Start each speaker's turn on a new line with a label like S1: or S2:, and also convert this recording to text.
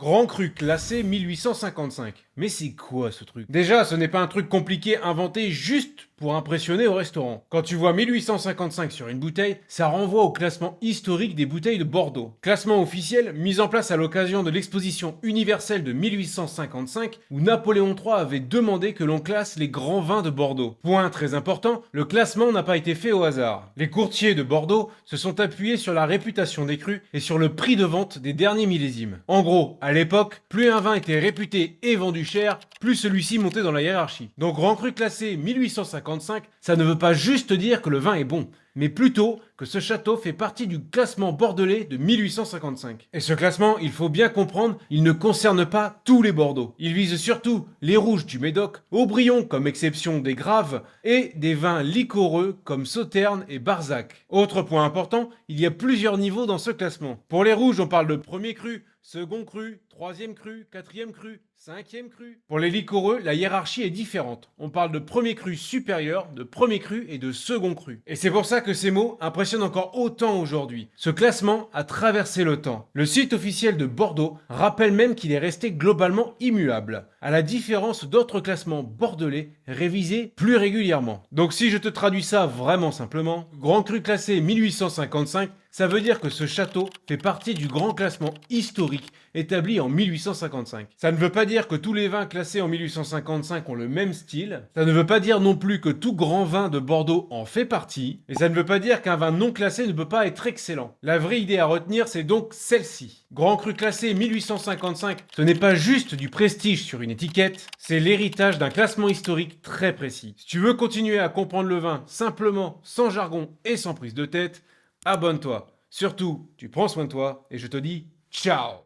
S1: Grand Cru classé 1855. Mais c'est quoi ce truc? Déjà, ce n'est pas un truc compliqué inventé juste pour impressionner au restaurant. Quand tu vois 1855 sur une bouteille, ça renvoie au classement historique des bouteilles de Bordeaux. Classement officiel mis en place à l'occasion de l'exposition universelle de 1855 où Napoléon III avait demandé que l'on classe les grands vins de Bordeaux. Point très important, le classement n'a pas été fait au hasard. Les courtiers de Bordeaux se sont appuyés sur la réputation des crus et sur le prix de vente des derniers millésimes. En gros, à l'époque, plus un vin était réputé et vendu cher, plus celui-ci montait dans la hiérarchie. Donc Grand Cru classé 1855, ça ne veut pas juste dire que le vin est bon, mais plutôt que ce château fait partie du classement bordelais de 1855. Et ce classement, il faut bien comprendre, il ne concerne pas tous les Bordeaux. Il vise surtout les rouges du Médoc, Aubryon comme exception des Graves, et des vins liquoreux comme Sauternes et Barzac. Autre point important, il y a plusieurs niveaux dans ce classement. Pour les rouges, on parle de premier cru, second cru, troisième cru, quatrième cru, cinquième cru. Pour les liquoreux, la hiérarchie est différente. On parle de premier cru supérieur, de premier cru et de second cru. Et c'est pour ça que ces mots impressionnent encore autant aujourd'hui. Ce classement a traversé le temps. Le site officiel de Bordeaux rappelle même qu'il est resté globalement immuable, à la différence d'autres classements bordelais révisés plus régulièrement. Donc si je te traduis ça vraiment simplement, Grand Cru classé 1855, ça veut dire que ce château fait partie du grand classement historique établi en 1855. Ça ne veut pas dire que tous les vins classés en 1855 ont le même style. Ça ne veut pas dire non plus que tout grand vin de Bordeaux en fait partie. Et ça ne veut pas dire qu'un vin non classé ne peut pas être excellent. La vraie idée à retenir, c'est donc celle-ci. Grand Cru classé 1855, ce n'est pas juste du prestige sur une étiquette, c'est l'héritage d'un classement historique très précis. Si tu veux continuer à comprendre le vin simplement, sans jargon et sans prise de tête, abonne-toi. Surtout, tu prends soin de toi et je te dis ciao!